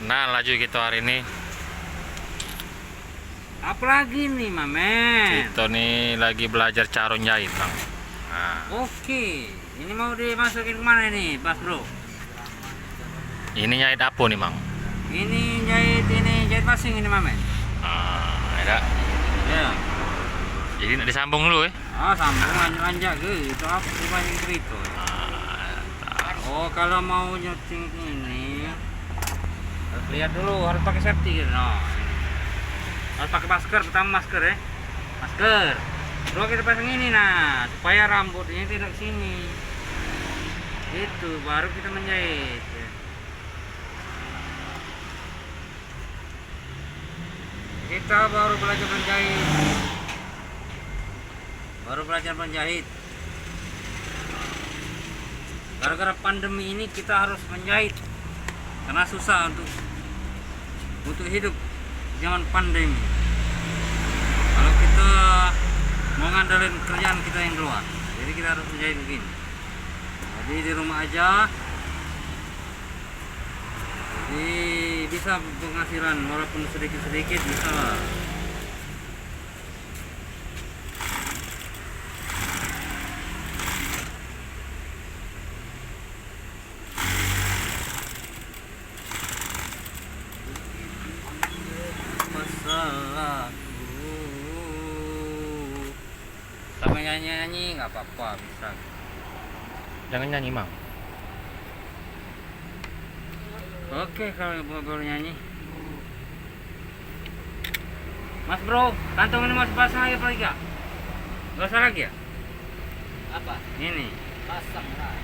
Nah, laju gitu hari ini. Apalagi nih, Mamen? Kita nih lagi belajar cara jahit, Bang. Nah, Oke, ini mau dimasukin kemana nih, Mas Bro? ini jahit apa nih, Bang? Ini jahit pasing ini, Mamen. Ada. Ya. Jadi nak disambung dulu ya. Sambung lanjut gitu. Apa banyak cerita? Oh, kalau mau nyuting ini harus lihat dulu, harus pakai safety gitu. Nah, harus pakai masker, pertama masker ya. Masker. Kedua kita pasang ini nah, supaya rambutnya tidak sini. Itu baru kita menjahit. Ya. Kita baru belajar menjahit. Gara-gara pandemi ini kita harus menjahit karena susah untuk hidup zaman pandemi. Kalau kita mau ngandelin kerjaan kita yang keluar, jadi kita harus menjahit begini. Jadi di rumah aja, jadi bisa penghasilan walaupun sedikit-sedikit bisa lah. Sampai nyanyi nggak apa-apa, bisa. Jangan nyanyi, Bang. Oke, kalau boleh nyanyi. Mas Bro, kantong ini mau pasang lagi apa lagi gak? Gak usah lagi ya? Apa? Ini pasang lah.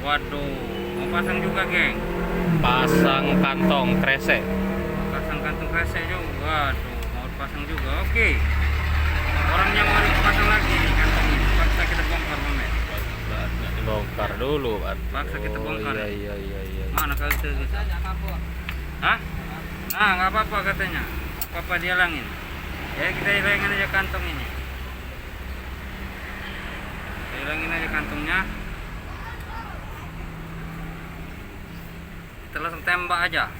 Waduh, mau pasang juga geng. Pasang kantong kresek. Pasang kantong kresek juga. Waduh, mau pasang juga. Oke. Orangnya mau dipasang lagi nih kantong ini. Paksa kita bongkar, Mamet. Bongkar dulu, Pak. Paksa kita bongkar. Iya. Mana kalau itu? Hah? Nah, nggak apa-apa katanya. Apa-apa dihilangin. Ya kita hilangin aja kantong ini. Kita hilangin aja kantongnya. Kita langsung tembak aja.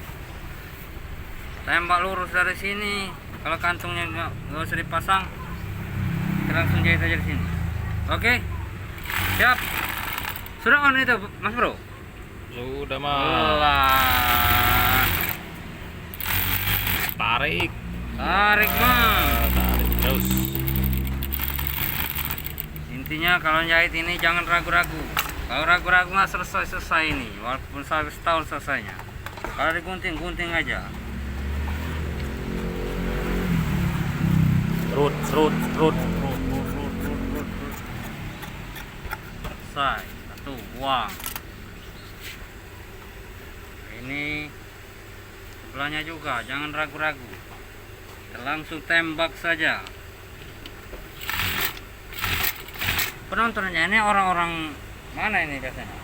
Tembak lurus dari sini. Kalau kantongnya nggak usah dipasang, kita langsung jahit aja di sini. Oke? Siap. Sudah on itu, Mas Bro? Sudah, Bang. Allah. Tarik, Tarik, Mang. tarik terus. Intinya kalau jahit ini jangan ragu-ragu. Kalau ragu-ragu nggak selesai ini, walaupun setahun selesainya. Kalau digunting aja. Serut. Selesai. Satu, buang. Ini sebelahnya juga, jangan ragu-ragu. Kita langsung tembak saja. Penontonnya ini orang-orang mana ini biasanya?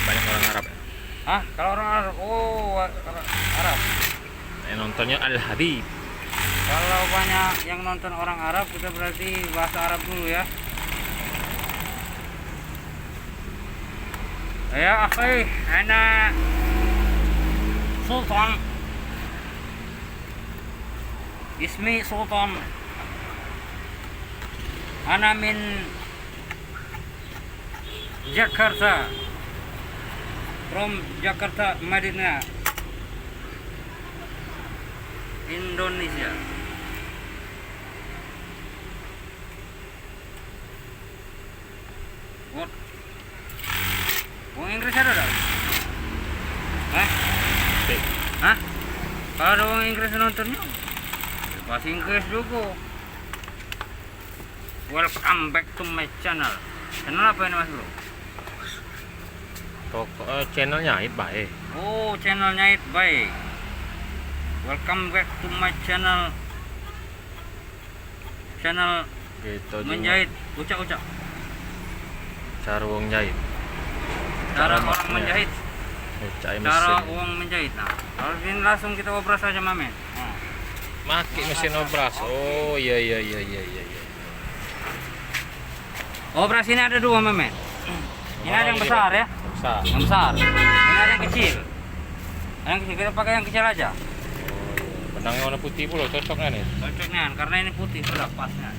Banyak orang Arab ya. Hah? Kalau orang Arab, orang Arab. Nontonnya Al-Habib. Kalau banyak yang nonton orang Arab, kita berarti bahasa Arab dulu ya. Ya, akhi, ana Sultan. Ismi Sultan. Ana min Jakarta. From Jakarta, Madinah, Indonesia. What? Wong Inggris ada tak? Hah? Kalau ada orang Inggris nontonnya, bahasa Inggris juga. Welcome back to my channel. Channel apa ini, Mas Bro? Channelnya itu baik. Oh, channelnya itu baik. Welcome back to my channel. Channel Gitu menjahit, ucap-ucap. Cara wong jahit. Cara orang maksudnya. menjahit. Cara Cara mesin. uang menjahit. Nah, kalau ini langsung kita obras aja, Mamen. Nah. Maki mesin obras. Oh iya. Obras ini ada dua, Mamen. Ini ada yang besar ya. Besar. Yang besar. Ini ada yang kecil. Yang kecil kita pakai yang kecil aja. Benangnya warna putih pula cocoknya nih. Cocoknya karena ini putih sudah pasnya.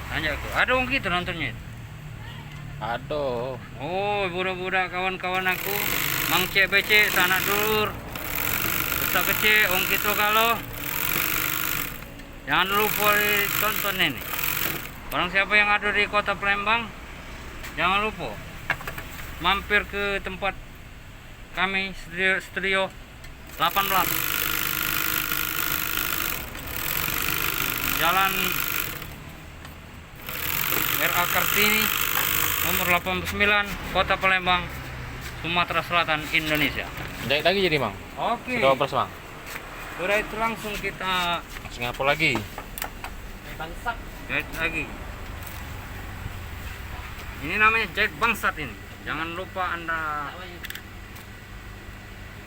Hanya itu. Ada orang gitu nontonnya. Aduh. Oh, budak-budak kawan-kawan aku, Mang CBC, sanak dulur, Ustaz kecil, orang gitu kalau jangan lupa ditonton ini. Barang siapa yang ada di kota Palembang, jangan lupa mampir ke tempat kami studio 18 Jalan RA Kartini nomor 89 Kota Palembang, Sumatera Selatan, Indonesia. Jahit lagi jadi Mang. Oke. Sudah operas Mang. Sudah itu langsung kita Langsung apa lagi? jahit lagi. Ini namanya jahit bangsat ini. Jangan lupa Anda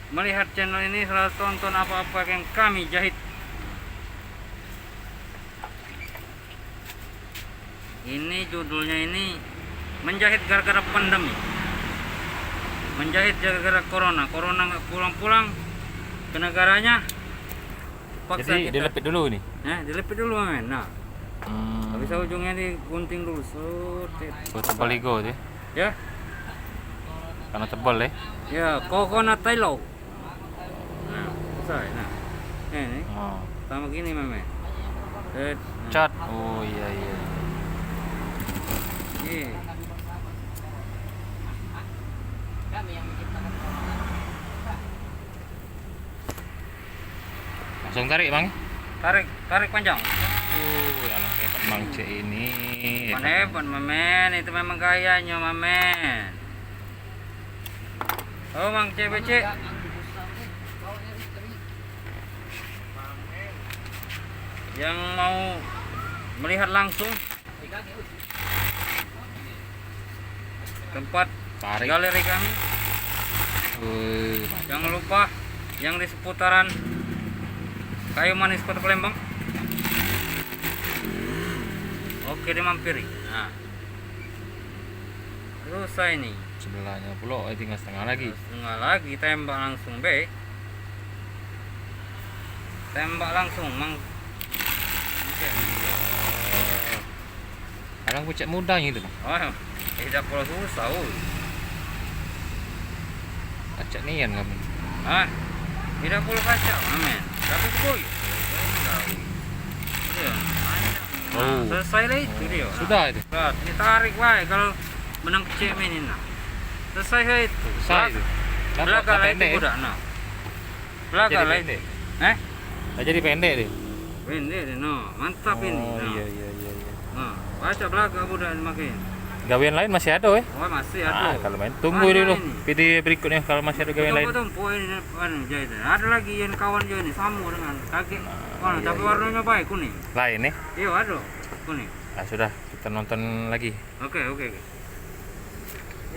melihat channel ini, selalu tonton apa-apa yang kami jahit. Ini judulnya ini menjahit gara-gara pandemi. Menjahit gara-gara corona. Corona nggak pulang-pulang ke negaranya. Paksa Jadi kita. dilepit dulu nih. Dilepit dulu men. Nah, habis ujungnya digunting dulu. Tebal ego deh. Ya, Karena tebal deh. ya, coconut Thailand. Nah, selesai. Nah, ini Oh. sama gini men. Cat. Oh iya iya. Iya. Langsung tarik Mang. Tarik panjang. Anak hebat Mang C ini. Hebat mamen, itu memang gayanya mamen. Oh Mang CBC. Yang mau melihat langsung tempat Tarik. galeri kami, jangan lupa yang di seputaran Kayu Manis Kota Palembang. Oke, dimampiri. Nah, selesai nih. Sebelahnya pula tinggal setengah lagi. Setengah lagi tembak langsung be. Tembak langsung Mang. Oke. Kadang pucet mudah gitu Bang. Oh, tidak perlu susah. Acak nian kamu. Ah, tidak perlu kacau, amen. Tapi boy. Iya, Oh. selesai lah itu dia. Sudah itu. Nah, ditarik wae kalau benang kecil ini nah. Selesai lah itu. Selesai itu. Belaga lah itu pendek. budak nah. Belaga Jadi lah pendek. itu. Eh? Nah, jadi pendek deh. Pendek deh, no. Mantap ini. Oh Nah. iya iya iya. iya. Nah, baca belaga budak makin. Gawean lain masih ada weh. Oh, masih Ah, ada. kalau main tunggu Mana dulu ini? video berikutnya kalau masih ada gawean lain. Tunggu poin jahitan. Ada lagi yang kawan juga ini sama dengan kaki. Warna, iya, tapi iya. warnanya baik kuning. Lain nih. Iya, ada kuning. Ah sudah kita nonton lagi. Oke.